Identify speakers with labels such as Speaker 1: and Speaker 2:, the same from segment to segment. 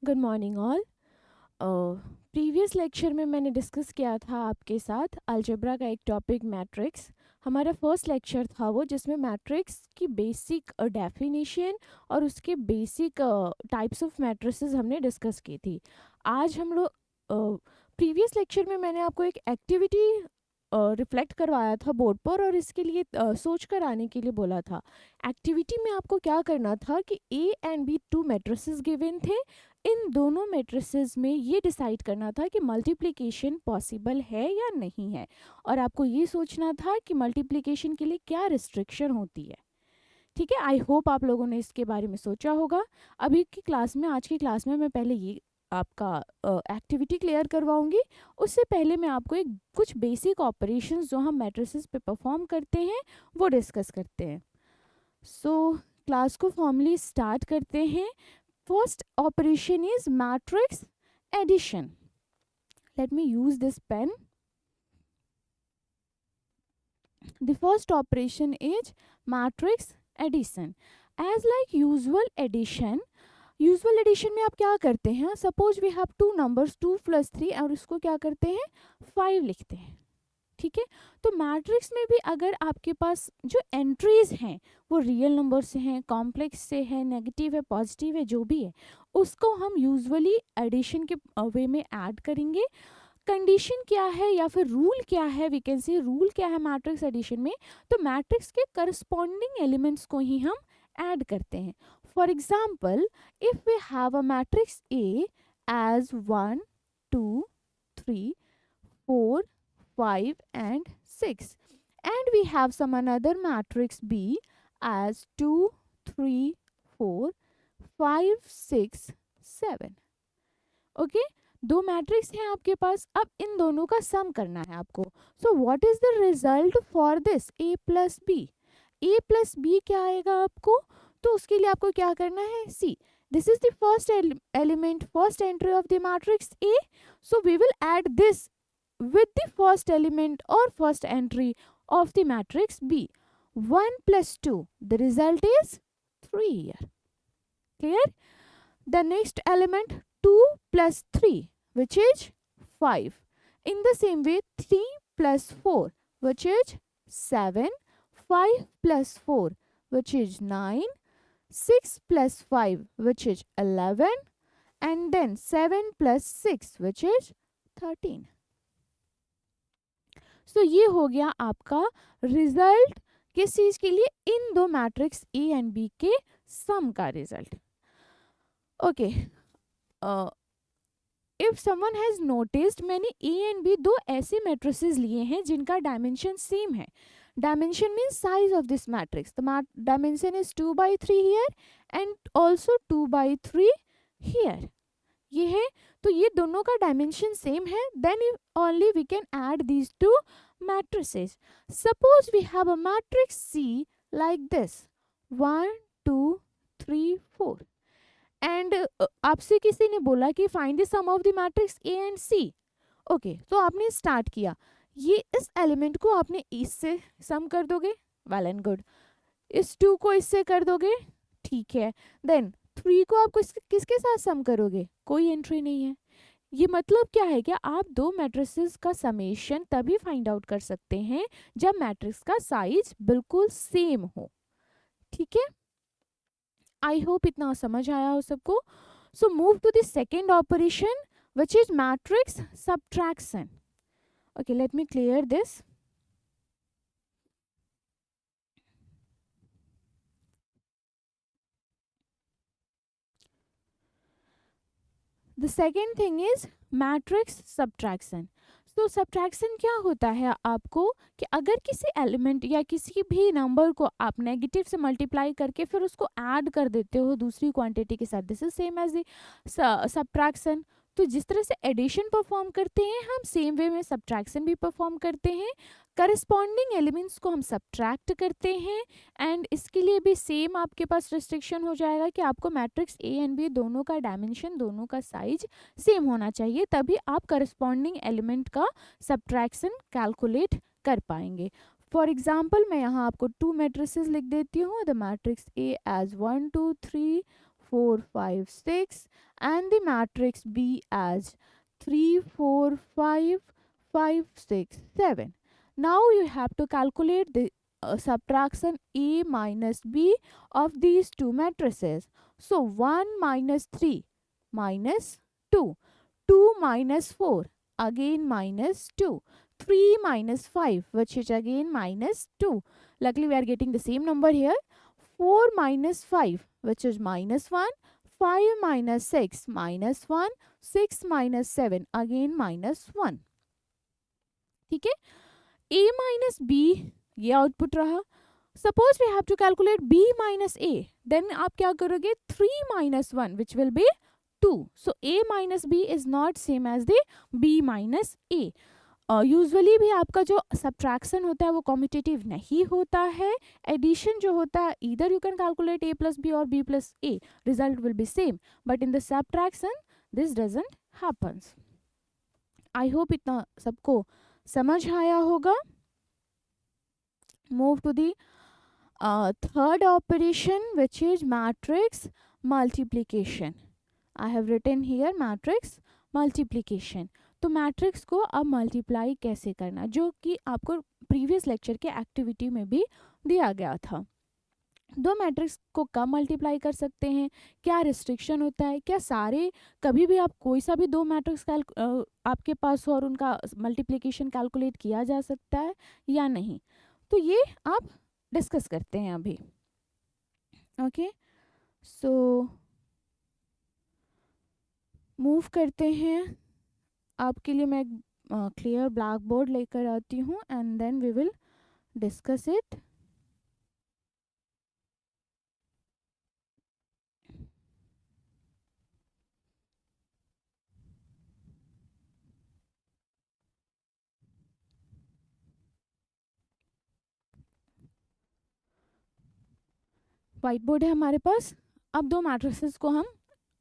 Speaker 1: Good morning all. Previous lecture में मैंने discuss किया था आपके साथ अलजेब्रा का एक टॉपिक मैट्रिक्स। हमारा फर्स्ट लेक्चर था वो, जिसमें मैट्रिक्स की बेसिक डेफिनेशन और उसके बेसिक टाइप्स ऑफ मैट्रिसेस हमने डिस्कस की थी। आज हम लोग प्रीवियस लेक्चर में मैंने आपको एक एक्टिविटी रिफ्लेक्ट करवाया था बोर्ड पर, और इसके लिए सोच कर आने के लिए बोला था। एक्टिविटी में आपको क्या करना था कि A and B two matrices given थे। इन दोनों मैट्रिसेस में ये डिसाइड करना था कि मल्टीप्लिकेशन पॉसिबल है या नहीं है, और आपको ये सोचना था कि मल्टीप्लिकेशन के लिए क्या रिस्ट्रिक्शन होती है। ठीक है, आई होप आप लोगों ने इसके बारे में सोचा होगा। अभी की क्लास में, आज की क्लास में मैं पहले ये आपका एक्टिविटी क्लियर करवाऊंगी। उससे पहले मैं आपको एक कुछ बेसिक ऑपरेशंस जो हम मैट्रिसेस पे परफॉर्म करते हैं वो डिस्कस करते हैं। सो क्लास को फॉर्मली स्टार्ट करते हैं। First operation is matrix addition. Let me use this pen. The first operation is matrix addition. As like usual addition में आप क्या करते हैं? Suppose we have two numbers 2 plus 3 और उसको क्या करते हैं 5 लिखते हैं। ठीक है, तो मैट्रिक्स में भी अगर आपके पास जो एंट्रीज हैं वो रियल नंबर से हैं, कॉम्प्लेक्स से है, नेगेटिव है, पॉजिटिव है, जो भी है उसको हम यूजुअली एडिशन के वे में ऐड करेंगे। कंडीशन क्या है या फिर रूल क्या है, वी कैन सी रूल क्या है मैट्रिक्स एडिशन में, तो मैट्रिक्स के करस्पॉन्डिंग एलिमेंट्स को ही हम ऐड करते हैं। For example, if we have a matrix A as 1 2 3 4 5 and 6, and we have some another matrix B as 2 3 4 5 6 7। Okay, दो मैट्रिक्स हैं आपके पास, अब इन दोनों का सम करना है आपको। So what is the result for this A plus B? A plus B क्या आएगा आपको? तो उसके लिए आपको क्या करना है, see this is the first element, first entry of the matrix A, so we will add this with the first element or first entry of the matrix B. 1 plus 2, the result is 3 here. Clear? The next element 2 plus 3, which is 5. In the same way, 3 plus 4, which is 7. 5 plus 4, which is 9. 6 plus 5, which is 11. And then 7 plus 6, which is 13. सो ये हो गया आपका result किस चीज के लिए, इन दो matrix A and B के सम का result. Okay, if someone has noticed, मैंने ए एंड बी दो ऐसे मैट्रिसेस लिए हैं जिनका डायमेंशन सेम है। Dimension means size of this matrix, the dimension is 2/3 here and also 2/3 here. ये है, तो ये दोनों का डायमेंशन सेम है, then only we can add these two matrices. Suppose we have a matrix C like this 1 2 3 4, and आपसे किसी ने बोला कि find the sum of the matrix A and C. Okay, तो आपने स्टार्ट किया, ये इस एलिमेंट को आपने इससे सम कर दोगे, वेल एंड गुड। इस 2 को इससे कर दोगे, ठीक है। देन 3 को आप किसके साथ सम करोगे, कोई एंट्री नहीं है। ये मतलब क्या है कि आप दो मैट्रिसेस का समेशन तभी फाइंड आउट कर सकते हैं जब मैट्रिक्स का साइज बिल्कुल सेम हो। ठीक है, आई होप इतना समझ आया हो सबको। So move to the second operation which is matrix subtraction. Okay, let me clear this. The second thing is matrix subtraction. तो सब्ट्रैक्शन क्या होता है आपको, कि अगर किसी एलिमेंट या किसी भी नंबर को आप नेगेटिव से मल्टीप्लाई करके फिर उसको ऐड कर देते हो दूसरी क्वांटिटी के साथ, this is same as the subtraction. तो जिस तरह से एडिशन परफॉर्म करते हैं हम, सेम वे में सब्ट्रैक्शन भी परफॉर्म करते हैं। करस्पॉन्डिंग एलिमेंट्स को हम सब्ट्रैक्ट करते हैं, एंड इसके लिए भी सेम आपके पास रिस्ट्रिक्शन हो जाएगा कि आपको मैट्रिक्स ए एंड बी दोनों का डायमेंशन, दोनों का साइज सेम होना चाहिए, तभी आप करस्पॉन्डिंग एलिमेंट का सब्ट्रैक्शन कैलकुलेट कर पाएंगे। फॉर एग्जाम्पल, मैं यहाँ आपको 2 मैट्रिसेस लिख देती हूँ, the matrix A as 1 2 3 4 5 6 and the matrix B as 3 4 5 5 6 7. Now you have to calculate the subtraction A minus B of these two matrices. So 1 minus 3 minus 2, 2 minus 4 again minus 2, 3 minus 5 which is again minus 2. Luckily we are getting the same number here. 4 minus 5 which is minus 1, 5 minus 6 minus 1, 6 minus 7 again minus 1. ठीक है, A minus B ये output रहा. Suppose we have to calculate B minus A, then आप क्या करोगे 3 minus 1 which will be 2. So A minus B is not same as the B minus A. Usually भी आपका जो सब्ट्रैक्शन होता है वो कॉम्यूटेटिव नहीं होता है. एडिशन जो होता है either you can calculate A plus B और B plus A, result will be same, but in the subtraction this doesn't happens. I hope इतना सबको समझ आया होगा. Move to the third operation which is matrix multiplication. I have written here matrix multiplication. तो matrix को अब multiply कैसे करना, जो कि आपको प्रीवियस लेक्चर के एक्टिविटी में भी दिया गया था. दो मैट्रिक्स को कब मल्टीप्लाई कर सकते हैं, क्या रिस्ट्रिक्शन होता है, क्या सारे कभी भी आप कोई सा भी दो मैट्रिक्स आपके पास हो और उनका मल्टीप्लिकेशन कैलकुलेट किया जा सकता है या नहीं, तो ये आप डिस्कस करते हैं अभी. ओके, सो मूव करते हैं. आपके लिए मैं क्लियर ब्लैक बोर्ड लेकर आती हूँ and then we will discuss it. White board है हमारे पास. अब दो मैट्रिसेस को हम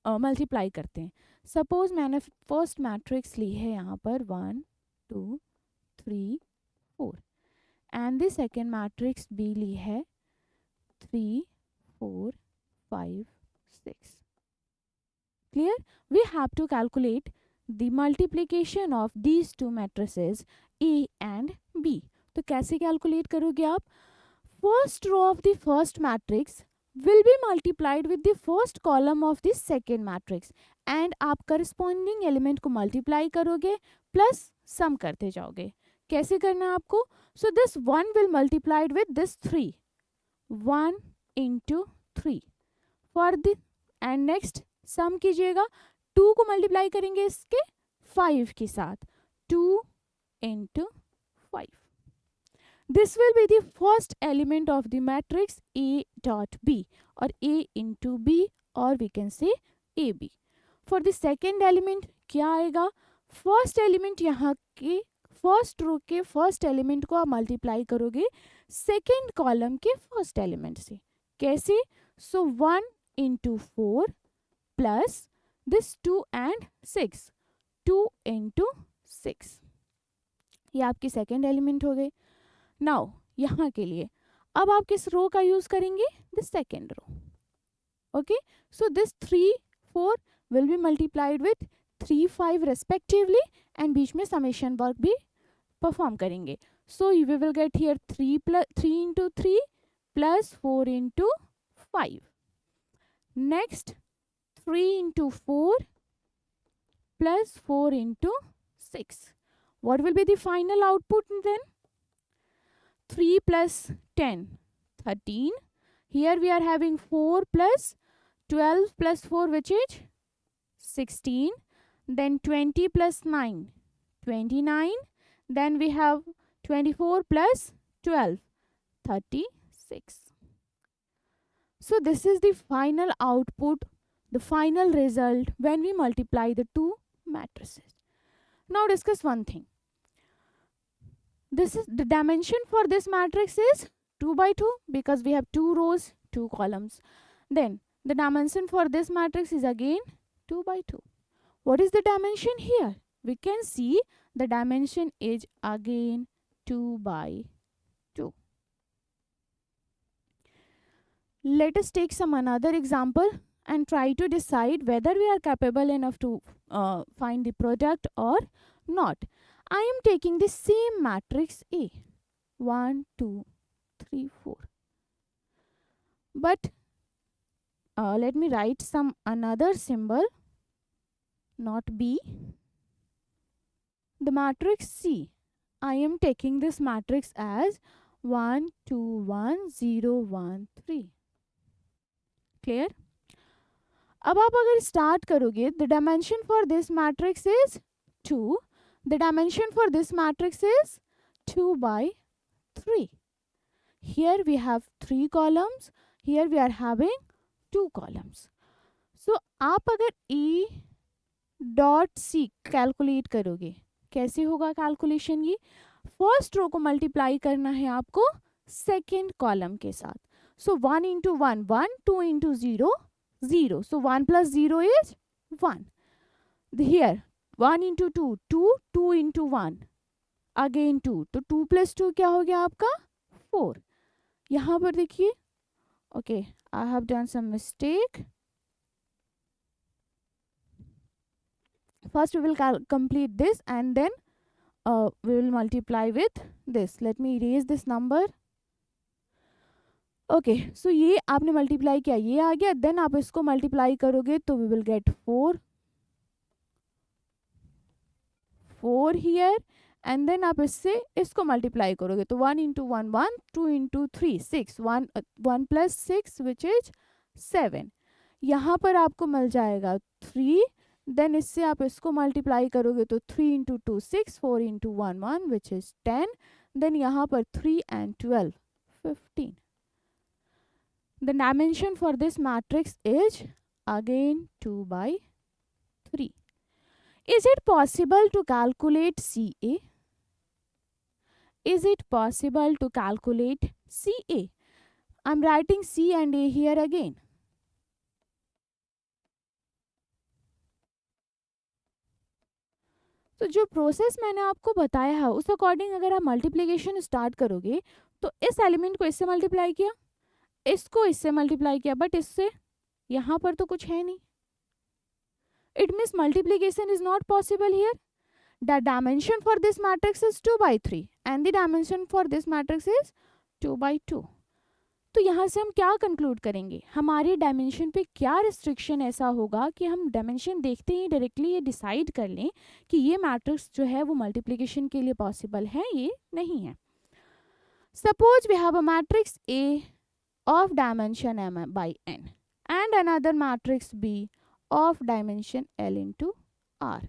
Speaker 1: मल्टीप्लाई करते हैं. सपोज मैंने फर्स्ट मैट्रिक्स ली है यहाँ पर 1 2 3 4 and the second matrix B ली है 3 4 5 6. Clear? We have to calculate the multiplication of these two matrices A and B. तो कैसे कैलकुलेट करोगे आप? First row of the first matrix will be multiplied with the first column of the second matrix and आप corresponding element को multiply करोगे plus sum करते जाओगे. कैसे करना है आपको? So this 1 will multiplied with this 3, 1 into 3 for the and next sum कीजिएगा. 2 को multiply करेंगे इसके 5 के साथ, 2 into 5. This will be the first element of the matrix A dot B or A into B or we can say AB. For the second element क्या आएगा? First element यहाँ के फर्स्ट रो के first element को आप multiply करोगे second column के first element से. कैसे? सो 1 into 4 plus this 2 and 6, 2 into 6. ये आपके सेकेंड एलिमेंट हो गए. नाउ यहाँ के लिए अब आप किस रो का यूज करेंगे? This second row. Okay, so this 3 4 will be multiplied with 3 5 respectively and बीच में समेशन वर्क भी परफॉर्म करेंगे. So we will get here 3 into 3 plus 4 into 5. Next 3 into 4 plus 4 into 6. What will be the final output then? 3 plus 10, 13. Here we are having 4 plus 12 plus 4 which is 16. Then 20 plus 9, 29. Then we have 24 plus 12, 36. So this is the final output, the final result when we multiply the two matrices. Now discuss one thing. This is the dimension for this matrix is 2 by 2 because we have 2 rows, 2 columns. Then the dimension for this matrix is again 2 by 2. What is the dimension here? We can see the dimension is again 2 by 2. Let us take some another example. and try to decide whether we are capable enough to find the product or not. I am taking the same matrix A, 1 2 3 4, but let me write some another symbol, not B. The matrix C, I am taking this matrix as 1 2 1 0 1 3. Clear? अब आप अगर start करोगे, the dimension for this matrix is 2, the dimension for this matrix is 2 by 3. Here we have 3 columns, here we are having 2 columns. So आप अगर E dot C calculate करोगे, कैसे होगा calculation? ये फर्स्ट रो को multiply करना है आपको सेकेंड कॉलम के साथ. सो 1 into 1 1, 2 into 0 0. So 1 plus 0 is 1. Here 1 into 2 2, 2 into 1 again 2. तो 2 plus 2 क्या हो गया आपका 4. यहाँ पर देखिए, okay, I have done some mistake. First we will complete this and then we will multiply with this. Let me erase this number. Okay, so ये आपने मल्टीप्लाई किया, ये आ गया, देन आप इसको मल्टीप्लाई करोगे तो we will get 4 here, and then आप इससे इसको मल्टीप्लाई करोगे तो 1 into 1 1, 2 into 3 6, 1 plus 6 which is 7. यहाँ पर आपको मिल जाएगा 3, देन इससे आप इसको मल्टीप्लाई करोगे तो 3 into 2 6, 4 into 1 1 which is 10, then यहाँ पर 3 and 12 15. The dimension for this matrix is again 2 by 3. Is it possible to calculate CA? Is it possible to calculate CA? I'm writing C and A here again. तो जो process मैंने आपको बताया है उस according अगर आप मल्टीप्लिकेशन स्टार्ट करोगे तो इस एलिमेंट को इससे मल्टीप्लाई किया, इसको इससे मल्टीप्लाई किया, बट इससे यहाँ पर तो कुछ है नहीं. It means multiplication is not possible here. The dimension for this matrix is 2 by 3 and the dimension for this matrix is 2 by 2. तो यहाँ से हम क्या कंक्लूड करेंगे, हमारे डायमेंशन पे क्या रिस्ट्रिक्शन ऐसा होगा कि हम डायमेंशन देखते ही डायरेक्टली ये डिसाइड कर लें कि ये मैट्रिक्स जो है वो मल्टीप्लिकेशन के लिए पॉसिबल है, ये नहीं है. Suppose we have a matrix A of dimension m by n and another matrix B of dimension L into R.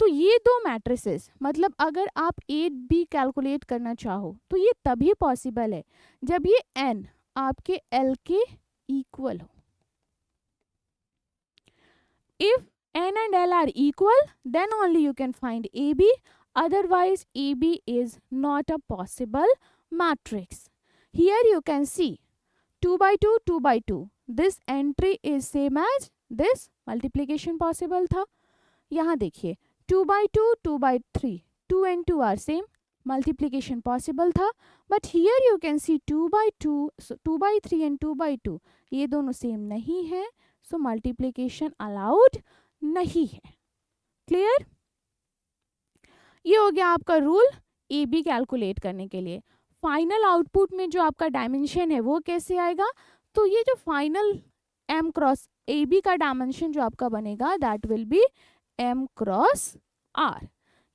Speaker 1: तो ये दो मैट्रिसेस, मतलब अगर आप A B कैलकुलेट करना चाहो तो ये तभी पॉसिबल है जब ये n आपके L के इक्वल हो. If n and L are equal, then only you can find AB. Otherwise, AB is not a possible matrix. Here you can see 2 by 2, 2 by 2. This entry is same as this multiplication possible था. यहाँ देखिए 2 by 2, 2 by 3, 2 and 2 are same, multiplication possible था. But here you can see 2 by 2, so 2 by 3 and 2 by 2, ये दोनों same नहीं है, so multiplication allowed नहीं है. Clear? ये हो गया आपका रूल AB कैलकुलेट करने के लिए. फाइनल आउटपुट में जो आपका डायमेंशन है वो कैसे आएगा, तो ये जो फाइनल m क्रॉस AB का डायमेंशन जो आपका बनेगा that will be m cross r.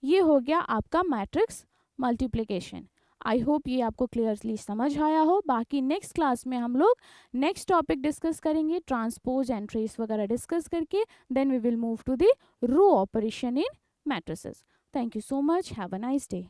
Speaker 1: ये हो गया आपका मैट्रिक्स मल्टीप्लिकेशन. आई होप ये आपको क्लियरली समझ आया हो. बाकी नेक्स्ट क्लास में हम लोग नेक्स्ट टॉपिक डिस्कस करेंगे, ट्रांसपोज एंड ट्रेस वगैरह डिस्कस करके then we will move to the row operation in matrices. Thank you so much. Have a nice day.